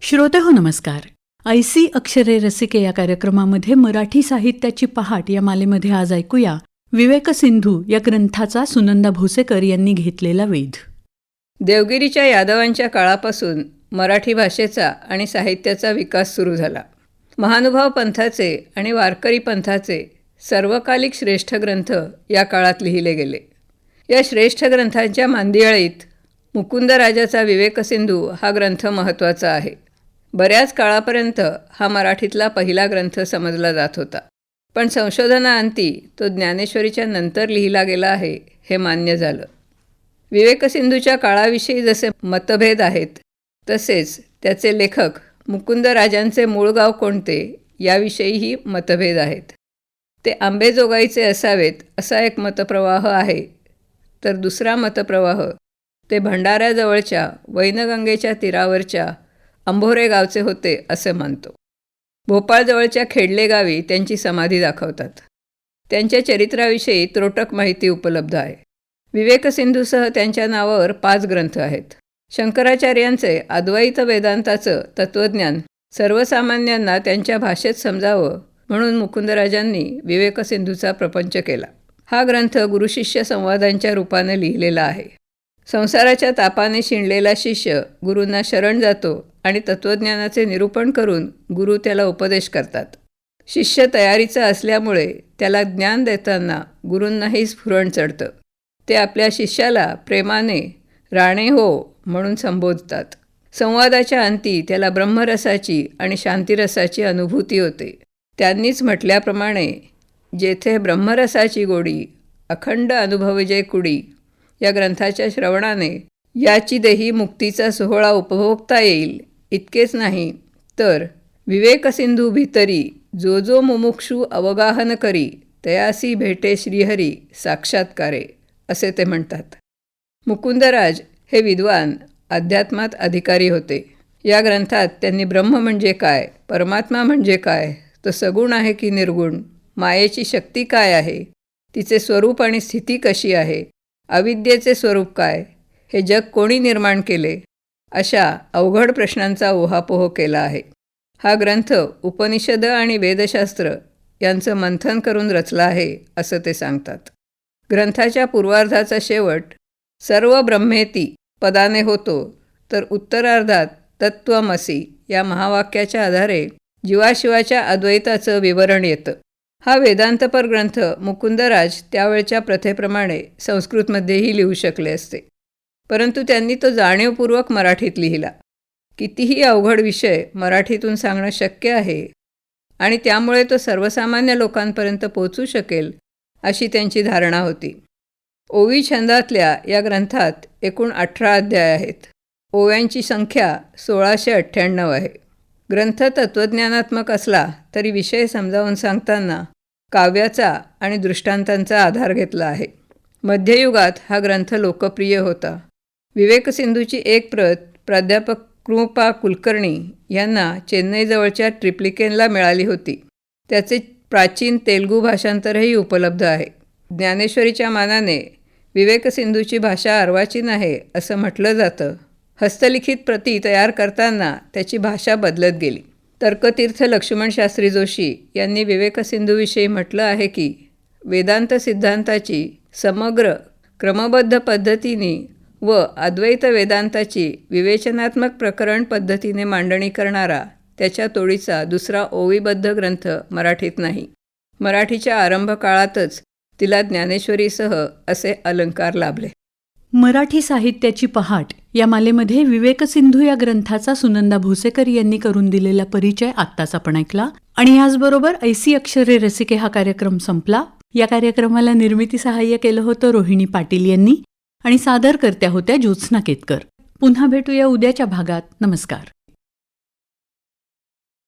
श्रोतेहो नमस्कार. ऐसी अक्षरे रसिके या कार्यक्रमामध्ये मराठी साहित्याची पहाट या मालेमध्ये आज ऐकूया विवेक सिंधू या ग्रंथाचा सुनंदा भोसेकर यांनी घेतलेला वेध. देवगिरीच्या यादवांच्या काळापासून मराठी भाषेचा आणि साहित्याचा विकास सुरू झाला. महानुभाव पंथाचे आणि वारकरी पंथाचे सर्वकालिक श्रेष्ठ ग्रंथ या काळात लिहिले गेले. या श्रेष्ठ ग्रंथांच्या मांदियाळीत मुकुंदराजाचा विवेकसिंधू हा ग्रंथ महत्त्वाचा आहे. बऱ्याच काळापर्यंत हा मराठीतला पहिला ग्रंथ समजला जात होता, पण संशोधनाअंती तो ज्ञानेश्वरीच्या नंतर लिहिला गेला आहे हे मान्य झालं. विवेकसिंधूच्या काळाविषयी जसे मतभेद आहेत, तसेच त्याचे लेखक मुकुंदराजांचे मूळ गाव कोणते याविषयीही मतभेद आहेत. ते आंबेजोगाईचे असावेत असा एक मतप्रवाह आहे, तर दुसरा मतप्रवाह ते भंडाऱ्याजवळच्या वैनगंगेच्या तीरावरच्या अंभोरे गावचे होते असे मानतो. भोपाळजवळच्या खेडले गावी त्यांची समाधी दाखवतात. त्यांच्या चरित्राविषयी त्रोटक माहिती उपलब्ध आहे. विवेकसिंधूसह त्यांच्या नावावर 5 ग्रंथ आहेत. शंकराचार्यांचे अद्वैत वेदांताचं तत्त्वज्ञान सर्वसामान्यांना त्यांच्या भाषेत समजावं म्हणून मुकुंदराजांनी विवेकसिंधूचा प्रपंच केला. हा ग्रंथ गुरुशिष्य संवादांच्या रूपाने लिहिलेला आहे. संसाराच्या तापाने शिणलेला शिष्य गुरूंना शरण जातो आणि तत्त्वज्ञानाचे निरूपण करून गुरु त्याला उपदेश करतात. शिष्य तयारीचा असल्यामुळे त्याला ज्ञान देताना गुरूंनाही स्फुरण चढतं. ते आपल्या शिष्याला प्रेमाने राणे हो म्हणून संबोधतात. संवादाच्या अंती त्याला ब्रह्मरसाची आणि शांतिरसाची अनुभूती होते. त्यांनीच म्हटल्याप्रमाणे, जेथे ब्रह्मरसाची गोडी अखंड अनुभवजे कुडी या ग्रंथाच्या श्रवणाने याची देही मुक्तीचा सोहळा उपभोगता येईल. इतकेच नाही तर विवेकसिंधू भितरी जो जो मुमुक्षू अवगाहन करी तयासी भेटे श्रीहरी साक्षात्कारे असे ते म्हणतात. मुकुंदराज हे विद्वान, अध्यात्मात अधिकारी होते. या ग्रंथात त्यांनी ब्रह्म म्हणजे काय, परमात्मा म्हणजे काय, तो सगुण आहे की निर्गुण, मायेची शक्ती काय आहे, तिचे स्वरूप आणि स्थिती कशी आहे, अविद्येचे स्वरूप काय, हे जग कोणी निर्माण केले, अशा अवघड प्रश्नांचा ओहापोह केला आहे. हा ग्रंथ उपनिषद आणि वेदशास्त्र यांचं मंथन करून रचला आहे असं ते सांगतात. ग्रंथाच्या पूर्वार्धाचा शेवट सर्व ब्रह्मेती पदाने होतो, तर उत्तरार्धात तत्त्वमसी या महावाक्याच्या आधारे जीवाशिवाच्या अद्वैताचं विवरण येतं. हा वेदांतपर ग्रंथ मुकुंदराज त्यावेळच्या प्रथेप्रमाणे संस्कृतमध्येही लिहू शकले असते, परंतु त्यांनी तो जाणीवपूर्वक मराठीत लिहिला. कितीही अवघड विषय मराठीतून सांगणं शक्य आहे आणि त्यामुळे तो सर्वसामान्य लोकांपर्यंत पोचू शकेल अशी त्यांची धारणा होती. ओवी छंदातल्या या ग्रंथात एकूण 18 अध्याय आहेत. ओव्यांची संख्या 1698 आहे. ग्रंथ तत्त्वज्ञानात्मक असला तरी विषय समजावून सांगताना काव्याचा आणि दृष्टांतांचा आधार घेतला आहे. मध्ययुगात हा ग्रंथ लोकप्रिय होता. विवेकसिंधूची एक प्रत प्राध्यापक कृपा कुलकर्णी यांना चेन्नईजवळच्या ट्रिप्लिकेनला मिळाली होती. त्याचे प्राचीन तेलुगू भाषांतरही उपलब्ध आहे. ज्ञानेश्वरीच्या मानाने विवेकसिंधूची भाषा अर्वाचीन आहे असं म्हटलं जातं. हस्तलिखित प्रती तयार करताना त्याची भाषा बदलत गेली. तर्कतीर्थ लक्ष्मणशास्त्री जोशी यांनी विवेकसिंधूविषयी म्हटलं आहे की, वेदांत सिद्धांताची समग्र क्रमबद्ध पद्धतीने व अद्वैत वेदांताची विवेचनात्मक प्रकरण पद्धतीने मांडणी करणारा त्याच्या तोडीचा दुसरा ओवीबद्ध ग्रंथ मराठीत नाही. मराठीच्या आरंभ काळातच तिला ज्ञानेश्वरीसह असे अलंकार लाभले. मराठी साहित्याची पहाट या मालेमध्ये विवेकसिंधू या ग्रंथाचा सुनंदा भोसेकर यांनी करून दिलेला परिचय आत्ताच आपण ऐकला. आणि याचबरोबर ऐसी अक्षरे रसिके हा कार्यक्रम संपला. या कार्यक्रमाला निर्मिती सहाय्य केलं होतं रोहिणी पाटील यांनी आणि सादरकर्त्या होत्या ज्योत्स्ना केतकर. पुन्हा भेटूया उद्याच्या भागात. नमस्कार.